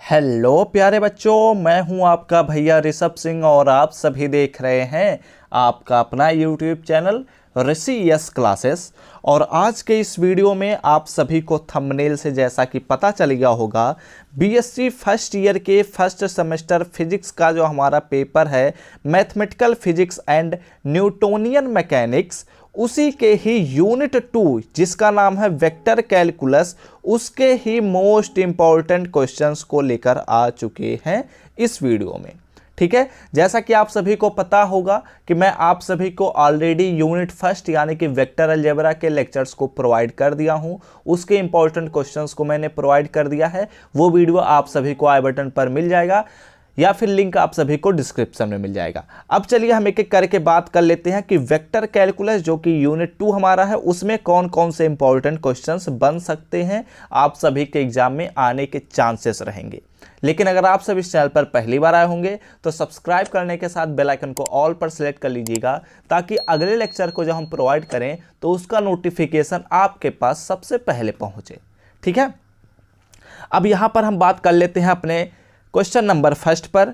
Hello प्यारे बच्चों, मैं हूं आपका भैया ऋषभ सिंह और आप सभी देख रहे हैं आपका अपना यूट्यूब चैनल ऋषि यस क्लासेस। और आज के इस वीडियो में आप सभी को थंबनेल से जैसा कि पता चल गया होगा, बीएससी फर्स्ट ईयर के फर्स्ट सेमेस्टर फिजिक्स का जो हमारा पेपर है mathematical physics and Newtonian mechanics, उसी के ही यूनिट 2 जिसका नाम है वेक्टर कैलकुलस, उसके ही मोस्ट इंपॉर्टेंट क्वेश्चंस को लेकर आ चुके हैं इस वीडियो में। ठीक है, जैसा कि आप सभी को पता होगा कि मैं आप सभी को ऑलरेडी यूनिट फर्स्ट यानी कि वेक्टर अलजेब्रा के लेक्चर्स को प्रोवाइड कर दिया हूं, उसके इंपॉर्टेंट क्वेश्चंस को मैंने प्रोवाइड कर दिया है। वो वीडियो आप सभी को आई बटन पर मिल जाएगा या फिर लिंक आप सभी को डिस्क्रिप्शन में मिल जाएगा। अब चलिए हम एक एक करके बात कर लेते हैं कि वेक्टर कैलकुलस जो कि यूनिट 2 हमारा है, उसमें कौन कौन से इंपॉर्टेंट क्वेश्चंस बन सकते हैं, आप सभी के एग्जाम में आने के चांसेस रहेंगे। लेकिन अगर आप सभी इस चैनल पर पहली बार आए होंगे तो सब्सक्राइब करने के साथ बेल आइकन को ऑल पर सेलेक्ट कर लीजिएगा, ताकि अगले लेक्चर को जब हम प्रोवाइड करें तो उसका नोटिफिकेशन आपके पास सबसे पहले पहुंचे। ठीक है, अब यहां पर हम बात कर लेते हैं अपने क्वेश्चन नंबर फर्स्ट पर।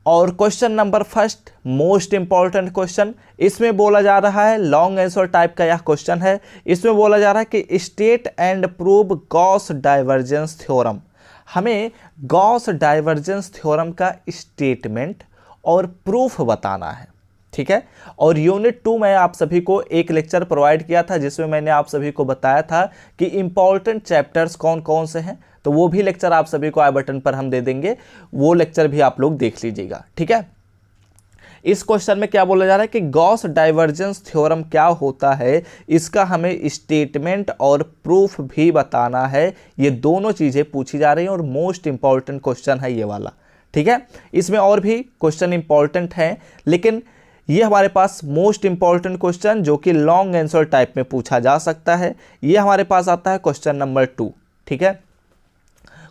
और question number first most important question, इसमें बोला जा रहा है लॉन्ग आंसर टाइप का यह क्वेश्चन है। इसमें बोला जा रहा है कि state and prove Gauss divergence theorem. हमें गॉस डाइवर्जेंस थ्योरम का स्टेटमेंट और प्रूफ बताना है। ठीक है, और यूनिट 2 में आप सभी को एक लेक्चर प्रोवाइड किया था जिसमें मैंने आप सभी को बताया था कि इंपॉर्टेंट चैप्टर्स कौन कौन से हैं, तो वो भी लेक्चर आप सभी को आई बटन पर हम दे देंगे, वो लेक्चर भी आप लोग देख लीजिएगा। ठीक है, इस क्वेश्चन में क्या बोला जा रहा है कि गॉस डाइवर्जेंस थ्योरम क्या होता है, इसका हमें स्टेटमेंट और प्रूफ भी बताना है। ये दोनों चीजें पूछी जा रही हैं और मोस्ट इंपॉर्टेंट क्वेश्चन है ये वाला। ठीक है, इसमें और भी क्वेश्चन इंपॉर्टेंट हैं, लेकिन ये हमारे पास मोस्ट इंपॉर्टेंट क्वेश्चन जो कि लॉन्ग आंसर टाइप में पूछा जा सकता है, ये हमारे पास आता है क्वेश्चन नंबर 2। ठीक है,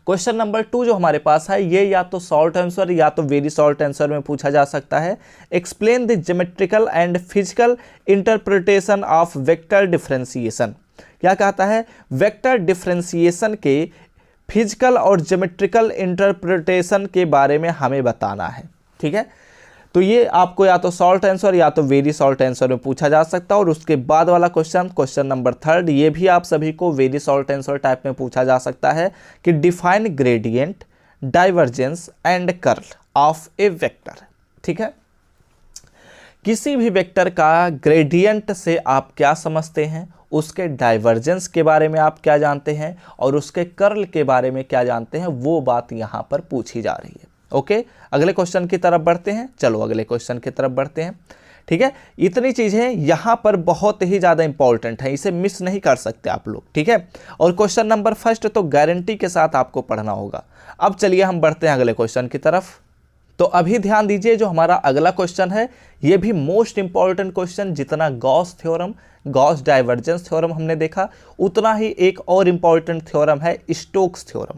क्वेश्चन नंबर 2 जो हमारे पास है ये या तो शॉर्ट आंसर या तो वेरी शॉर्ट आंसर में पूछा जा सकता है। Explain the geometrical and physical interpretation of vector differentiation. क्या कहता है, वेक्टर डिफरेंशिएशन के फिजिकल और ज्योमेट्रिकल इंटरप्रिटेशन के बारे में हमें बताना है। ठीक है, तो ये आपको या तो शॉर्ट आंसर या तो वेरी शॉर्ट आंसर में पूछा जा सकता है। और उसके बाद वाला क्वेश्चन, क्वेश्चन नंबर 3, ये भी आप सभी को वेरी शॉर्ट आंसर टाइप में पूछा जा सकता है कि define gradient, divergence and curl of A vector. ठीक है, किसी भी वेक्टर का ग्रेडियंट से आप क्या समझते हैं, उसके डाइवर्जेंस के बारे में आप क्या जानते हैं और उसके कर्ल के बारे में क्या जानते हैं, वो बात यहाँ पर पूछी जा रही है। ओके, अगले क्वेश्चन की तरफ बढ़ते हैं। चलो अगले क्वेश्चन की तरफ बढ़ते हैं। ठीक है, इतनी चीजें यहाँ पर बहुत ही ज़्यादा इंपॉर्टेंट है, इसे मिस नहीं कर सकते आप लोग। ठीक है, और क्वेश्चन नंबर फर्स्ट तो गारंटी के साथ आपको पढ़ना होगा। अब चलिए हम बढ़ते हैं अगले क्वेश्चन की तरफ। तो अभी ध्यान दीजिए, जो हमारा अगला क्वेश्चन है ये भी मोस्ट इंपॉर्टेंट क्वेश्चन, जितना Gauss theorem, Gauss divergence theorem हमने देखा, उतना ही एक और इंपॉर्टेंट थ्योरम है स्टोक्स थ्योरम।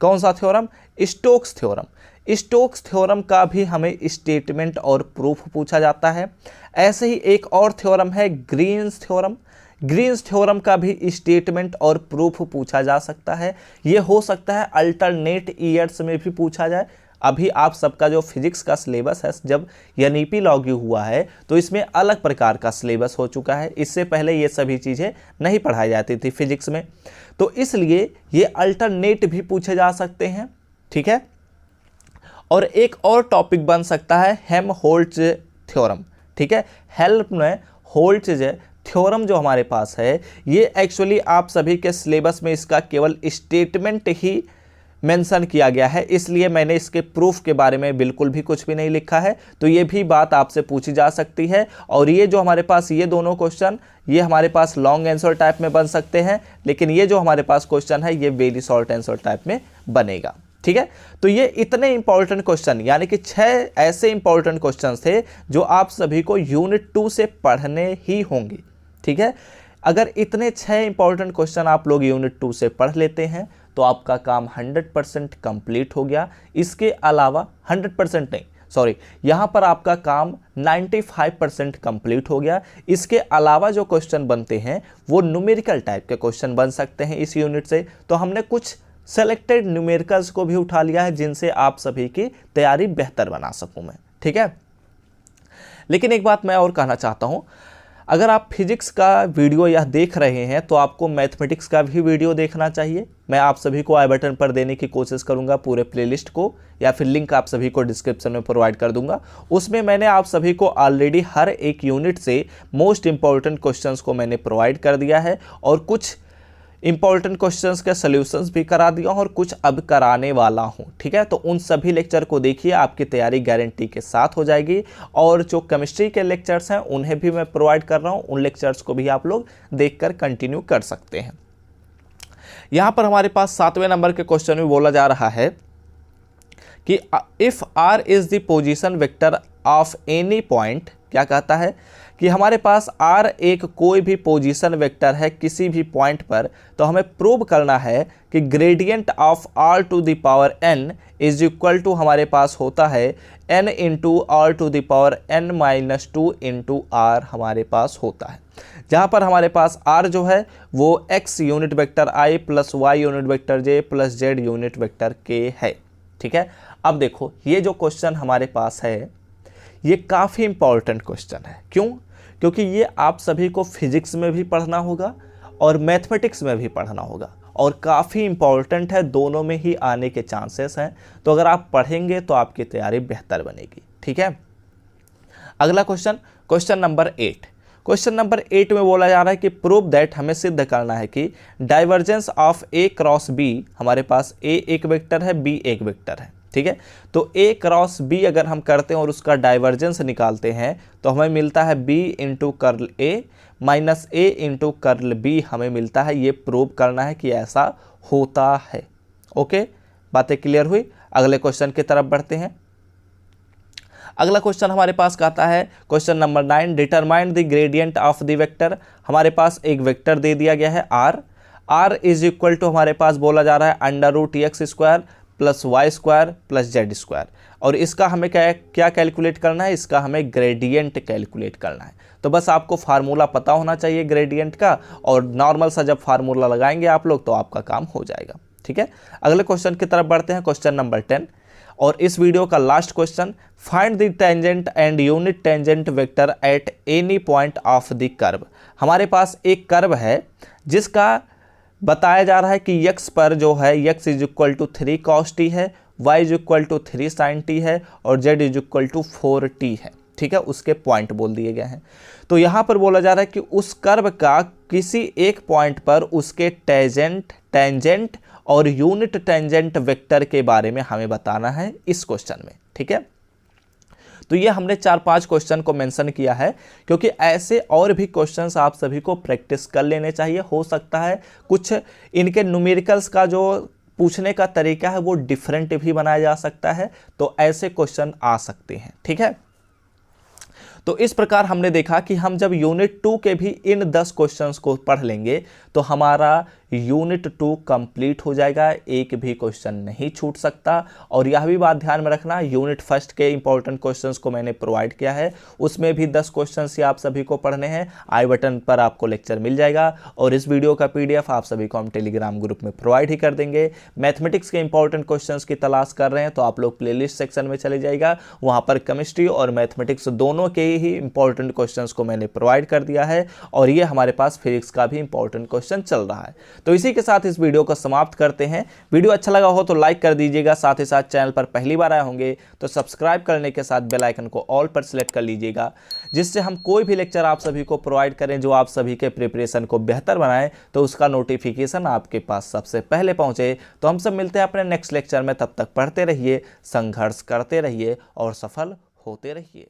कौन सा theorem? Stokes theorem. Stokes theorem का भी हमें स्टेटमेंट और प्रूफ पूछा जाता है। ऐसे ही एक और थ्योरम है ग्रीन्स थ्योरम। ग्रीन्स थ्योरम का भी स्टेटमेंट और प्रूफ पूछा जा सकता है। ये हो सकता है अल्टरनेट ईयर्स में भी पूछा जाए। अभी आप सबका जो फिजिक्स का सिलेबस है, जब एनईपी लागू हुआ है तो इसमें अलग प्रकार का सिलेबस हो चुका है। इससे पहले ये सभी चीज़ें नहीं पढ़ाई जाती थी फिजिक्स में, तो इसलिए ये अल्टरनेट भी पूछे जा सकते हैं। ठीक है, और एक और टॉपिक बन सकता है हेल्महोल्ट्ज थ्योरम। ठीक है, हेल्महोल्ट्ज थ्योरम जो हमारे पास है, ये एक्चुअली आप सभी के सिलेबस में इसका केवल स्टेटमेंट ही मेंशन किया गया है, इसलिए मैंने इसके प्रूफ के बारे में बिल्कुल भी कुछ भी नहीं लिखा है। तो ये भी बात आपसे पूछी जा सकती है। और ये जो हमारे पास ये दोनों क्वेश्चन, ये हमारे पास लॉन्ग आंसर टाइप में बन सकते हैं, लेकिन ये जो हमारे पास क्वेश्चन है ये वेरी शॉर्ट आंसर टाइप में बनेगा। ठीक है, तो ये इतने इंपॉर्टेंट क्वेश्चन, यानी कि 6 ऐसे इंपॉर्टेंट क्वेश्चन थे जो आप सभी को यूनिट 2 से पढ़ने ही होंगे। ठीक है, अगर इतने 6 इंपॉर्टेंट क्वेश्चन आप लोग यूनिट 2 से पढ़ लेते हैं तो आपका काम 100% कंप्लीट हो गया। इसके अलावा 100% नहीं, सॉरी, यहाँ पर आपका काम 95% कंप्लीट हो गया। इसके अलावा जो क्वेश्चन बनते हैं वो न्यूमेरिकल टाइप के क्वेश्चन बन सकते हैं इस यूनिट से। तो हमने कुछ सेलेक्टेड न्यूमेरिकल्स को भी उठा लिया है जिनसे आप सभी की तैयारी बेहतर बना सकूं मैं, ठीक है। लेकिन एक बात मैं और कहना चाहता हूं, अगर आप फिजिक्स का वीडियो यह देख रहे हैं तो आपको मैथमेटिक्स का भी वीडियो देखना चाहिए। मैं आप सभी को आई बटन पर देने की कोशिश करूंगा पूरे प्लेलिस्ट को, या फिर लिंक आप सभी को डिस्क्रिप्शन में प्रोवाइड कर दूंगा। उसमें मैंने आप सभी को ऑलरेडी हर एक यूनिट से मोस्ट इंपॉर्टेंट क्वेश्चंस को मैंने प्रोवाइड कर दिया है, और कुछ इंपॉर्टेंट क्वेश्चंस के सॉल्यूशंस भी करा दिया हूं और कुछ अब कराने वाला हूं, ठीक है। तो उन सभी लेक्चर को देखिए, आपकी तैयारी गारंटी के साथ हो जाएगी। और जो केमिस्ट्री के लेक्चर्स हैं उन्हें भी मैं प्रोवाइड कर रहा हूं, उन लेक्चर्स को भी आप लोग देखकर कंटिन्यू कर सकते हैं। यहां पर हमारे पास 7वें नंबर के क्वेश्चन में बोला जा रहा है कि if R is the position vector of any point, क्या कहता है कि हमारे पास r एक कोई भी पोजीशन वेक्टर है किसी भी पॉइंट पर, तो हमें प्रूव करना है कि gradient of r to the power n is equal to हमारे पास होता है n into R to the power n minus 2 into r हमारे पास होता है, जहाँ पर हमारे पास r जो है वो x unit vector i plus y unit vector j plus z unit vector k है, ठीक है। अब देखो ये जो क्वेश्चन हमारे पास है ये काफ़ी इंपॉर्टेंट क्वेश्चन है। क्यों? क्योंकि ये आप सभी को फिजिक्स में भी पढ़ना होगा और मैथमेटिक्स में भी पढ़ना होगा, और काफ़ी इंपॉर्टेंट है, दोनों में ही आने के चांसेस हैं। तो अगर आप पढ़ेंगे तो आपकी तैयारी बेहतर बनेगी, ठीक है। अगला question, question number 8। Question number 8 में बोला जा रहा है कि प्रूव दैट, हमें सिद्ध करना है कि divergence of A cross B, हमारे पास ए एक वेक्टर है, बी एक वेक्टर है, ठीक है। तो ए क्रॉस बी अगर हम करते हैं और उसका डाइवर्जेंस निकालते हैं तो हमें मिलता है B into curl A minus A into curl B हमें मिलता है। ये प्रूव करना है कि ऐसा होता है। ओके, बातें क्लियर हुई। अगले क्वेश्चन की तरफ बढ़ते हैं। अगला क्वेश्चन हमारे पास कहता है question number 9, determine the gradient of the vector. हमारे पास एक वेक्टर दे दिया गया है R, R is equal to हमारे पास बोला जा रहा है under root x square plus y square plus z square, और इसका हमें क्या कैलकुलेट करना है, इसका हमें ग्रेडियंट कैलकुलेट करना है। तो बस आपको फार्मूला पता होना चाहिए ग्रेडियंट का, और नॉर्मल सा जब फार्मूला लगाएंगे आप लोग तो आपका काम हो जाएगा, ठीक है। अगले क्वेश्चन की तरफ बढ़ते हैं, क्वेश्चन नंबर 10, और इस वीडियो का last question, find the tangent and unit tangent vector at any point of the curve. हमारे पास एक कर्व है जिसका बताया जा रहा है कि x पर जो है x is equal to 3 cos t है, y is equal to 3 sin t है, और z is equal to 4 t है, ठीक है। उसके पॉइंट बोल दिए गए हैं। तो यहाँ पर बोला जा रहा है कि उस कर्व का किसी एक पॉइंट पर उसके टेंजेंट और यूनिट टेंजेंट वेक्टर के बारे में हमें बताना है इस क्वेश्चन में, ठीक है। तो ये हमने 4-5 क्वेश्चन को मेंशन किया है क्योंकि ऐसे और भी क्वेश्चंस आप सभी को प्रैक्टिस कर लेने चाहिए। हो सकता है कुछ इनके न्यूमेरिकल्स का जो पूछने का तरीका है वो डिफरेंट भी बनाया जा सकता है, तो ऐसे क्वेश्चन आ सकते हैं, ठीक है। तो इस प्रकार हमने देखा कि हम जब यूनिट 2 के भी इन 10 क्वेश्चंस को पढ़ लेंगे तो हमारा यूनिट 2 कंप्लीट हो जाएगा, एक भी क्वेश्चन नहीं छूट सकता। और यह भी बात ध्यान में रखना, यूनिट 1 के इंपॉर्टेंट क्वेश्चंस को मैंने प्रोवाइड किया है, उसमें भी 10 क्वेश्चंस ही आप सभी को पढ़ने हैं। आई बटन पर आपको लेक्चर मिल जाएगा, और इस वीडियो का PDF आप सभी को हम टेलीग्राम ग्रुप में प्रोवाइड ही कर देंगे। मैथमेटिक्स के इंपॉर्टेंट क्वेश्चंस की तलाश कर रहे हैं तो आप लोग प्लेलिस्ट सेक्शन में चले जाइएगा, वहाँ पर केमिस्ट्री और मैथमेटिक्स दोनों के ही इंपॉर्टेंट क्वेश्चंस को मैंने प्रोवाइड कर दिया है, और ये हमारे पास फिजिक्स का भी इंपॉर्टेंट क्वेश्चन चल रहा है। तो इसी के साथ इस वीडियो को समाप्त करते हैं। वीडियो अच्छा लगा हो तो लाइक कर दीजिएगा, साथ ही साथ चैनल पर पहली बार आए होंगे तो सब्सक्राइब करने के साथ बेल आइकन को ऑल पर सिलेक्ट कर लीजिएगा, जिससे हम कोई भी लेक्चर आप सभी को प्रोवाइड करें जो आप सभी के प्रिपरेशन को बेहतर बनाए तो उसका नोटिफिकेशन आपके पास सबसे पहले पहुंचे। तो हम सब मिलते हैं अपने नेक्स्ट लेक्चर में, तब तक पढ़ते रहिए, संघर्ष करते रहिए और सफल होते रहिए।